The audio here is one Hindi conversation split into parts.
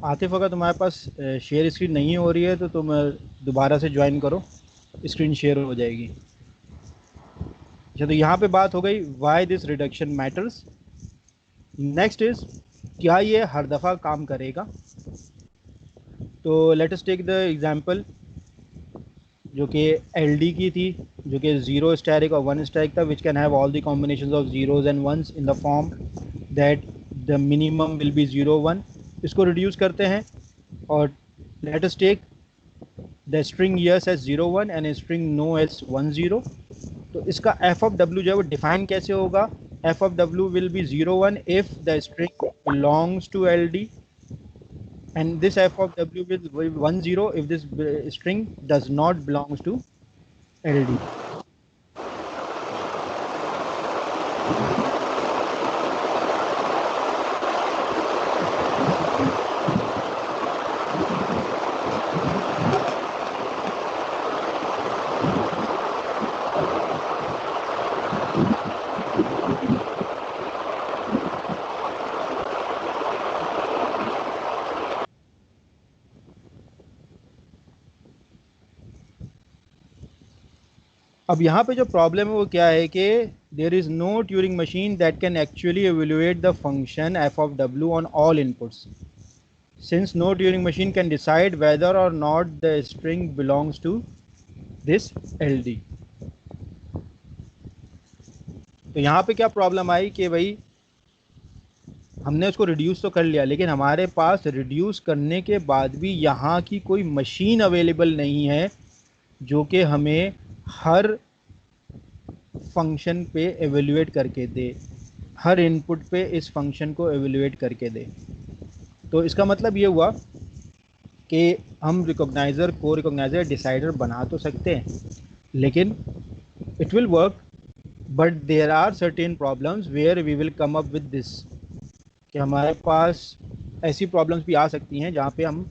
आतिफ, अगर तुम्हारे पास शेयर स्क्रीन नहीं हो रही है तो तुम दोबारा से ज्वाइन करो, स्क्रीन शेयर हो जाएगी। अच्छा, तो यहाँ पे बात हो गई why this reduction matters. Next is, क्या ये हर दफ़ा काम करेगा? तो let us take the example जो कि एल की थी, जो कि ज़ीरो स्टैटिक और वन स्टैटिक था, which can have all the combination of zeros and ones in the form that the minimum will be 0 1। इसको रिड्यूस करते हैं और let us take the string yes as 0 1 and string no as 1 0। तो इसका एफ ऑफ डब्ल्यू जो है वो डिफाइन कैसे होगा? F of W will be 0 1 if the string belongs to L D, and this f of w will 1 0 if this string does not belongs to ld. अब यहाँ पे जो प्रॉब्लम है वो क्या है कि there is no Turing machine that can actually evaluate the function f of डब्ल्यू on all inputs, since no Turing machine can decide whether or not the string belongs to this L D. तो यहाँ पे क्या प्रॉब्लम आई कि भाई हमने उसको रिड्यूस तो कर लिया, लेकिन हमारे पास रिड्यूस करने के बाद भी यहाँ की कोई मशीन अवेलेबल नहीं है जो कि हमें हर फंक्शन पे एवेल्युएट करके दे, हर इनपुट पे इस फंक्शन को एवेल्युएट करके दे। तो इसका मतलब ये हुआ कि हम रिकॉग्नाइज़र को रिकॉग्नाइज़र डिसाइडर बना तो सकते हैं, लेकिन it will work, but there are certain problems where we will come up with this, कि हमारे पास ऐसी प्रॉब्लम्स भी आ सकती हैं जहाँ पे हम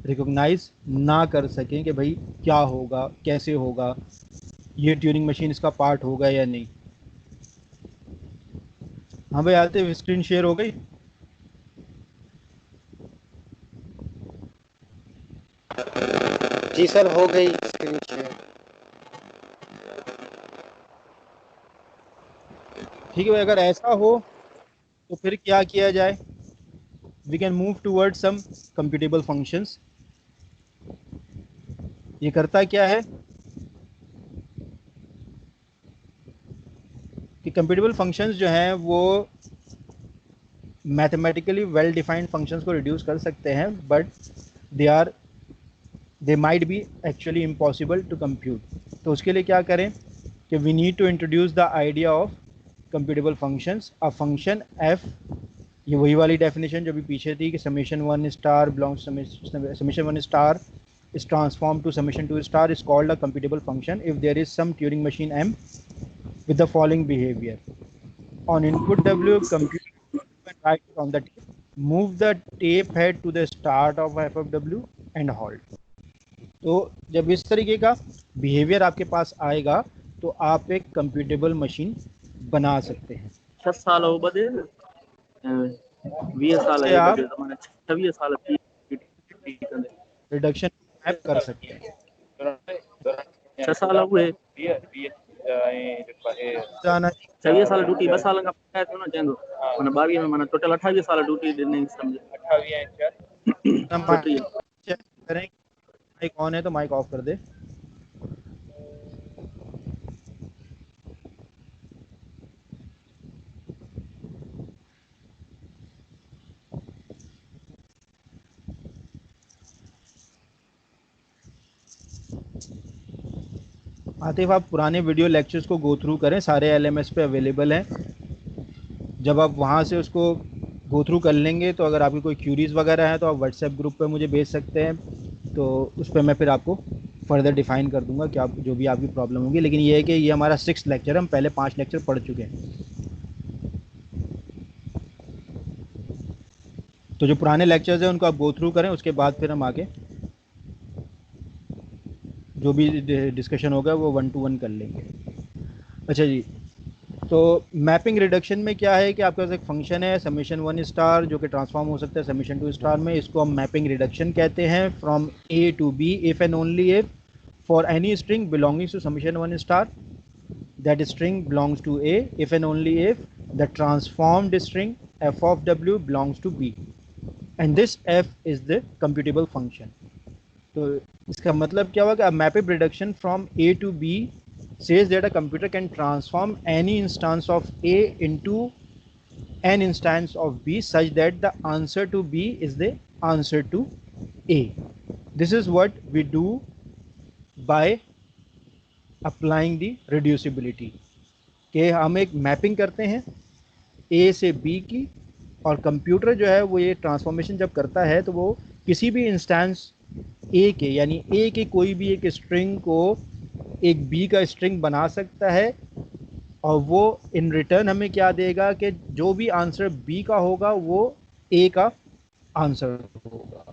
रिकॉग्नाइज ना कर सकें कि भाई क्या होगा, कैसे होगा, ये ट्यूरिंग मशीन इसका पार्ट होगा या नहीं। हाँ भाई, आते हुए स्क्रीन शेयर हो गई? जी सर, हो गई स्क्रीन शेयर। ठीक है भाई, अगर ऐसा हो तो फिर क्या किया जाए? We can move toward some computable functions. ये करता क्या है कि कंप्यूटेबल फंक्शंस जो हैं वो मैथमेटिकली वेल डिफाइंड फंक्शंस को रिड्यूस कर सकते हैं, but they might be actually impossible to compute. तो उसके लिए क्या करें कि we need to introduce the idea of computable functions. A function F, ये वही वाली डेफिनेशन जो भी पीछे थी कि summation 1 star belongs summation 1 star is transformed to summation 2 star is called a computable function if there is some Turing machine M with the following behavior. On input W, compute and write from the tape. Move the tape head to the start of f of W and hold. तो जब इस तरीके का बिहेवियर आपके पास आएगा तो आप एक कंप्यूटेबल मशीन बना सकते हैं। 6 साल हो बदे 20 साल है बदे माने 26 साल रिडक्शन मैप कर सकते हैं। 6 साल हुए जाना 26 साल ड्यूटी 2 साल का है तो ना चेंदो माने 22 में माने टोटल 28 साल ड्यूटी नहीं समझे 28 चेक करें माइक ऑन है तो माइक ऑफ कर दे। आतिफ, आप पुराने वीडियो लेक्चर्स को गो थ्रू करें, सारे एलएमएस पे अवेलेबल हैं। जब आप वहाँ से उसको गो थ्रू कर लेंगे तो अगर आपकी कोई क्यूरीज़ वगैरह हैं तो आप व्हाट्सएप ग्रुप पे मुझे भेज सकते हैं, तो उस पर मैं फिर आपको फर्दर डिफाइन कर दूंगा कि आप जो भी आपकी प्रॉब्लम होगी। लेकिन ये है कि ये हमारा 6th लेक्चर है, हम पहले 5 लेक्चर पढ़ चुके हैं। तो जो पुराने लेक्चर्स हैं उनको आप गो थ्रू करें, उसके बाद फिर हम आगे जो भी डिस्कशन होगा वो 1 to 1 कर लेंगे। अच्छा जी, तो मैपिंग रिडक्शन में क्या है कि आपके पास एक फंक्शन है समेशन 1 स्टार जो कि ट्रांसफॉर्म हो सकता है समेशन 2 स्टार में। इसको हम मैपिंग रिडक्शन कहते हैं, from A to B if and only if for any string belonging to summation 1 star that string belongs to A if and only if the transformed string f of w belongs to B and this f is the computable function। तो इसका मतलब क्या हुआ कि mapping reduction from A to B says that a computer can transform any instance of A into an instance of B such that the answer to B is the answer to A। This is what we do by applying the reducibility, कि हम एक मैपिंग करते हैं ए से बी की, और कंप्यूटर जो है वो ये ट्रांसफॉर्मेशन जब करता है तो वो किसी भी इंस्टेंस ए के, यानी ए के कोई भी एक स्ट्रिंग को एक बी का स्ट्रिंग बना सकता है, और वो इन रिटर्न हमें क्या देगा कि जो भी आंसर बी का होगा वो ए का आंसर होगा।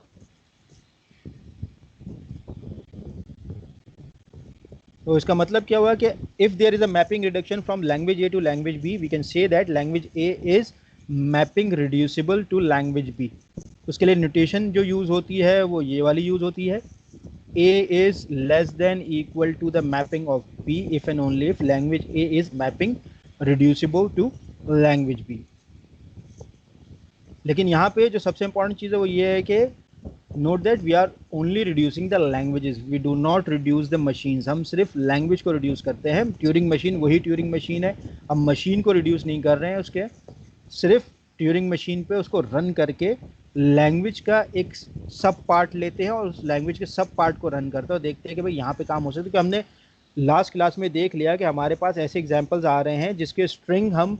तो इसका मतलब क्या हुआ कि if there is a mapping reduction from language A to language B we can say that language A is mapping reducible to language B. उसके लिए नोटेशन जो यूज़ होती है वो ये वाली यूज़ होती है, A is less than equal to the mapping of B if and only if language A is mapping reducible to language B. लेकिन यहाँ पे जो सबसे इंपॉर्टेंट चीज़ है वो ये है कि note that we are only reducing the languages, we do not reduce the machines. हम सिर्फ लैंग्वेज को रिड्यूस करते हैं। ट्यूरिंग मशीन वही ट्यूरिंग मशीन है, हम मशीन को रिड्यूस नहीं कर रहे हैं, उसके सिर्फ ट्यूरिंग मशीन पे उसको रन करके लैंग्वेज का एक सब पार्ट लेते हैं और उस लैंग्वेज के सब पार्ट को रन करते हैं और देखते हैं कि भाई यहाँ पे काम हो सकता है। क्योंकि हमने लास्ट क्लास में देख लिया कि हमारे पास ऐसे एग्जाम्पल्स आ रहे हैं जिसके स्ट्रिंग हम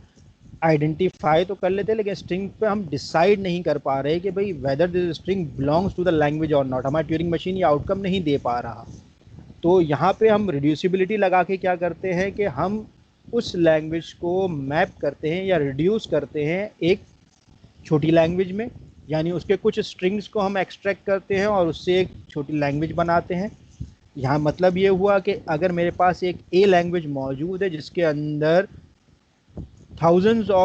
आइडेंटिफाई तो कर लेते हैं लेकिन स्ट्रिंग पे हम डिसाइड नहीं कर पा रहे कि भाई whether this string belongs to the language और नॉट। हमारी ट्यूरिंग मशीन ये आउटकम नहीं दे पा रहा। तो यहाँ पे हम रिड्यूसिबिलिटी लगा के क्या करते हैं कि हम उस लैंग्वेज को मैप करते हैं या रिड्यूस करते हैं एक छोटी लैंग्वेज में, यानी उसके कुछ स्ट्रिंग्स को हम एक्सट्रैक्ट करते हैं और उससे एक छोटी लैंग्वेज बनाते हैं। यहाँ मतलब ये हुआ कि अगर मेरे पास एक ए लैंग्वेज मौजूद है जिसके अंदर थाउजेंड्स ऑफ